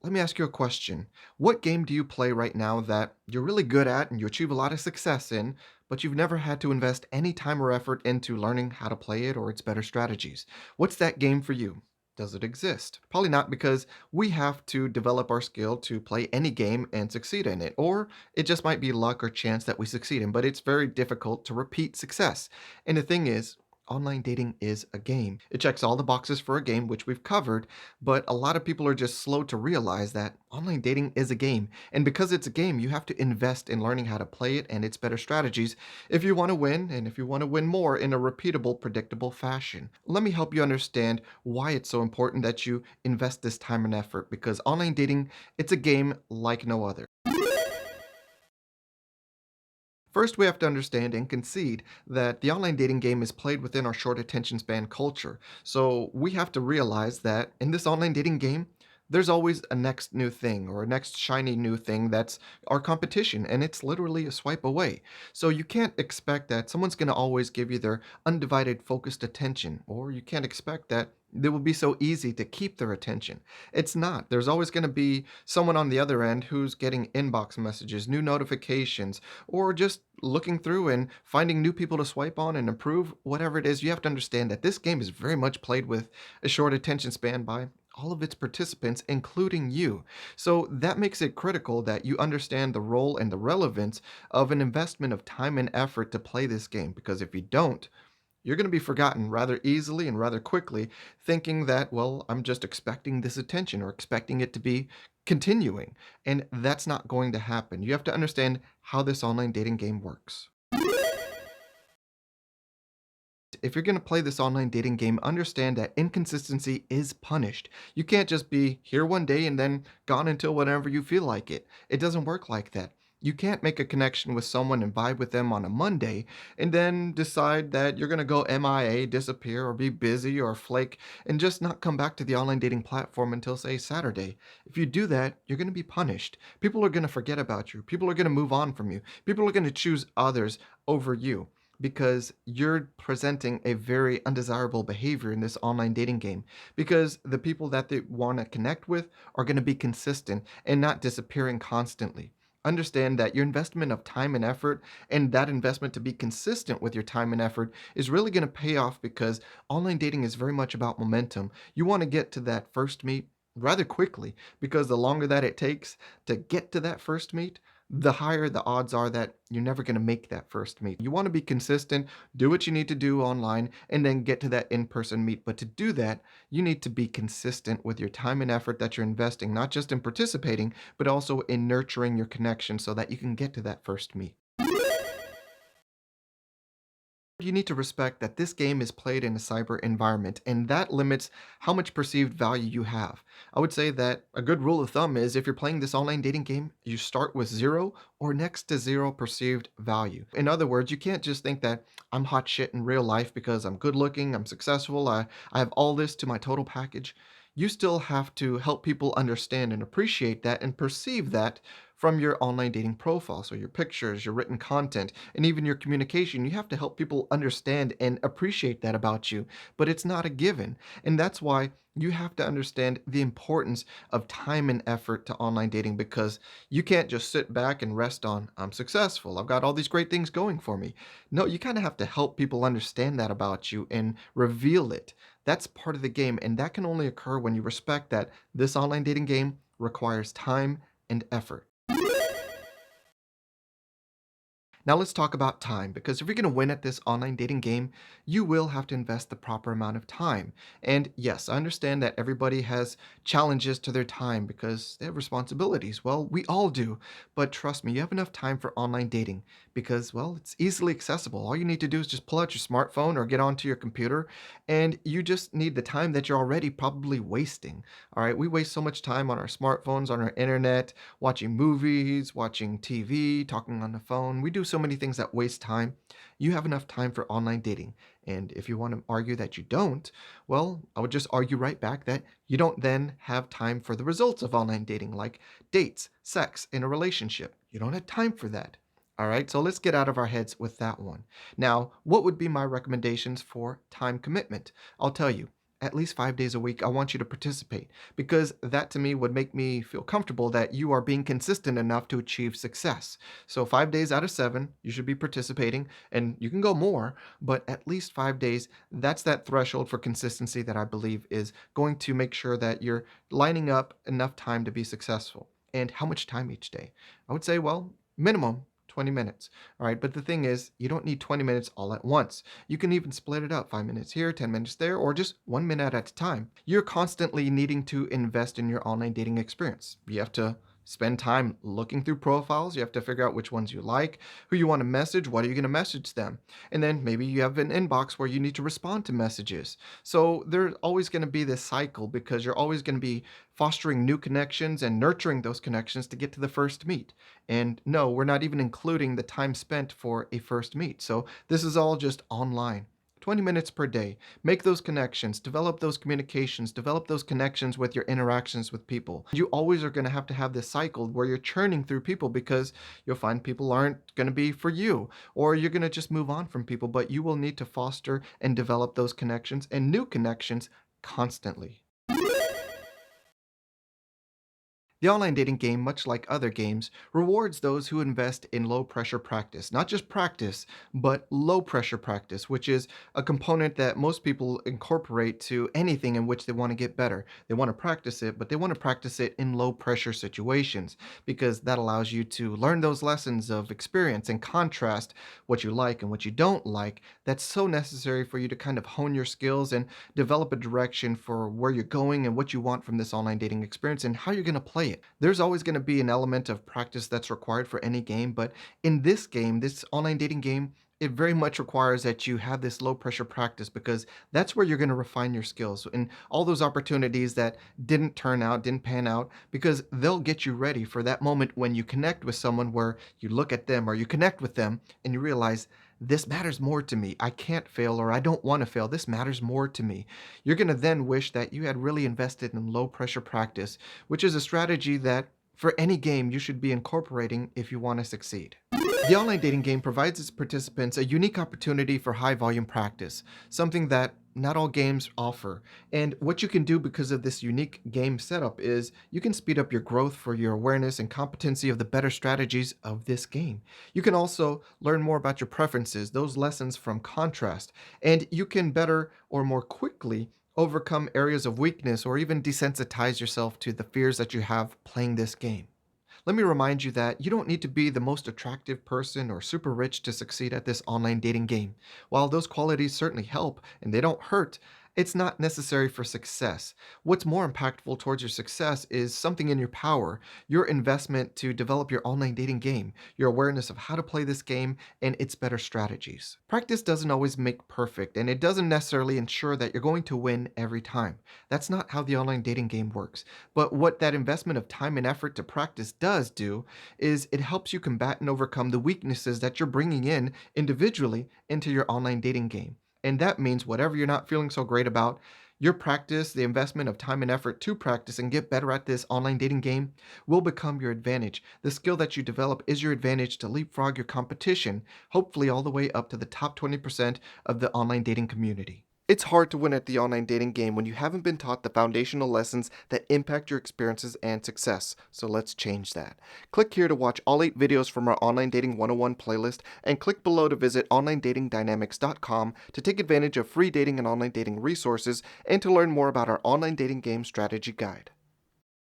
let me ask you a question. What game do you play right now that you're really good at and you achieve a lot of success in, but you've never had to invest any time or effort into learning how to play it or its better strategies? What's that game for you? Does it exist? Probably not, because we have to develop our skill to play any game and succeed in it. Or it just might be luck or chance that we succeed in, but it's very difficult to repeat success. And the thing is, online dating is a game. It checks all the boxes for a game, which we've covered, but a lot of people are just slow to realize that online dating is a game. And because it's a game, you have to invest in learning how to play it and its better strategies if you want to win, and if you want to win more in a repeatable, predictable fashion. Let me help you understand why it's so important that you invest this time and effort, because online dating, it's a game like no other. First, we have to understand and concede that the online dating game is played within our short attention span culture. So we have to realize that in this online dating game, there's always a next new thing or a next shiny new thing that's our competition, and it's literally a swipe away. So you can't expect that someone's going to always give you their undivided, focused attention, or you can't expect that it will be so easy to keep their attention. It's not. There's always going to be someone on the other end who's getting inbox messages, new notifications, or just looking through and finding new people to swipe on and improve, whatever it is. You have to understand that this game is very much played with a short attention span by all of its participants, including you. So that makes it critical that you understand the role and the relevance of an investment of time and effort to play this game, because if you don't, you're going to be forgotten rather easily and rather quickly, thinking that, well, I'm just expecting this attention or expecting it to be continuing. And that's not going to happen. You have to understand how this online dating game works. If you're going to play this online dating game, understand that inconsistency is punished. You can't just be here one day and then gone until whenever you feel like it. It doesn't work like that. You can't make a connection with someone and vibe with them on a Monday and then decide that you're going to go MIA, disappear, or be busy or flake and just not come back to the online dating platform until, say, Saturday. If you do that, you're going to be punished. People are going to forget about you. People are going to move on from you. People are going to choose others over you, because you're presenting a very undesirable behavior in this online dating game, because the people that they want to connect with are going to be consistent and not disappearing constantly. Understand that your investment of time and effort, and that investment to be consistent with your time and effort, is really going to pay off, because online dating is very much about momentum. You want to get to that first meet rather quickly, because the longer that it takes to get to that first meet, the higher the odds are that you're never going to make that first meet. You want to be consistent, do what you need to do online, and then get to that in person meet. But to do that, you need to be consistent with your time and effort that you're investing, not just in participating, but also in nurturing your connection so that you can get to that first meet. You need to respect that this game is played in a cyber environment, and that limits how much perceived value you have. I would say that a good rule of thumb is, if you're playing this online dating game, you start with zero or next to zero perceived value. In other words, you can't just think that I'm hot shit in real life because I'm good looking, I'm successful, I have all this to my total package. You still have to help people understand and appreciate that and perceive that from your online dating profile. So, your pictures, your written content, and even your communication, you have to help people understand and appreciate that about you. But it's not a given. And that's why you have to understand the importance of time and effort to online dating, because you can't just sit back and rest on, I'm successful, I've got all these great things going for me. No, you kind of have to help people understand that about you and reveal it. That's part of the game. And that can only occur when you respect that this online dating game requires time and effort. Now let's talk about time, because if you're going to win at this online dating game, you will have to invest the proper amount of time. And yes, I understand that everybody has challenges to their time because they have responsibilities. Well, we all do. But trust me, you have enough time for online dating because, well, it's easily accessible. All you need to do is just pull out your smartphone or get onto your computer, and you just need the time that you're already probably wasting. All right, we waste so much time on our smartphones, on our internet, watching movies, watching TV, talking on the phone. We do so many things that waste time. You have enough time for online dating. And if you want to argue that you don't, well, I would just argue right back that you don't then have time for the results of online dating, like dates, sex, in a relationship. You don't have time for that. All right, so let's get out of our heads with that one. Now, what would be my recommendations for time commitment? I'll tell you. at least 5 days a week, I want you to participate because that to me would make me feel comfortable that you are being consistent enough to achieve success. So 5 days out of 7, you should be participating, and you can go more, but at least 5 days, that's that threshold for consistency that I believe is going to make sure that you're lining up enough time to be successful. And how much time each day? I would say, well, minimum 20 minutes. All right. But the thing is, you don't need 20 minutes all at once. You can even split it up 5 minutes here, 10 minutes there, or just 1 minute at a time. You're constantly needing to invest in your online dating experience. You have to spend time looking through profiles. You have to figure out which ones you like, who you want to message, what are you going to message them. And then maybe you have an inbox where you need to respond to messages. So there's always going to be this cycle because you're always going to be fostering new connections and nurturing those connections to get to the first meet. And no, we're not even including the time spent for a first meet. So this is all just online. 20 minutes per day. Make those connections, develop those communications, develop those connections with your interactions with people. You always are going to have this cycle where you're churning through people because you'll find people aren't going to be for you, or you're going to just move on from people, but you will need to foster and develop those connections and new connections constantly. The online dating game, much like other games, rewards those who invest in low pressure practice. Not just practice, but low pressure practice, which is a component that most people incorporate to anything in which they want to get better. They want to practice it, but they want to practice it in low pressure situations because that allows you to learn those lessons of experience and contrast what you like and what you don't like. That's so necessary for you to kind of hone your skills and develop a direction for where you're going and what you want from this online dating experience and how you're going to play it. There's always going to be an element of practice that's required for any game, but in this game, this online dating game, it very much requires that you have this low pressure practice because that's where you're going to refine your skills and all those opportunities that didn't pan out, because they'll get you ready for that moment when you connect with someone where you look at them or you connect with them and you realize this matters more to me. I can't fail or I don't want to fail. This matters more to me. You're going to then wish that you had really invested in low pressure practice, which is a strategy that for any game you should be incorporating if you want to succeed. The online dating game provides its participants a unique opportunity for high volume practice, something that not all games offer. And what you can do because of this unique game setup is you can speed up your growth for your awareness and competency of the better strategies of this game. You can also learn more about your preferences, those lessons from contrast, and you can better or more quickly overcome areas of weakness or even desensitize yourself to the fears that you have playing this game. Let me remind you that you don't need to be the most attractive person or super rich to succeed at this online dating game. While those qualities certainly help and they don't hurt, it's not necessary for success. What's more impactful towards your success is something in your power, your investment to develop your online dating game, your awareness of how to play this game, and its better strategies. Practice doesn't always make perfect, and it doesn't necessarily ensure that you're going to win every time. That's not how the online dating game works. But what that investment of time and effort to practice does do is it helps you combat and overcome the weaknesses that you're bringing in individually into your online dating game. And that means whatever you're not feeling so great about, your practice, the investment of time and effort to practice and get better at this online dating game will become your advantage. The skill that you develop is your advantage to leapfrog your competition, hopefully all the way up to the top 20% of the online dating community. It's hard to win at the online dating game when you haven't been taught the foundational lessons that impact your experiences and success, so let's change that. Click here to watch all 8 videos from our Online Dating 101 playlist, and click below to visit onlinedatingdynamics.com to take advantage of free dating and online dating resources and to learn more about our online dating game strategy guide.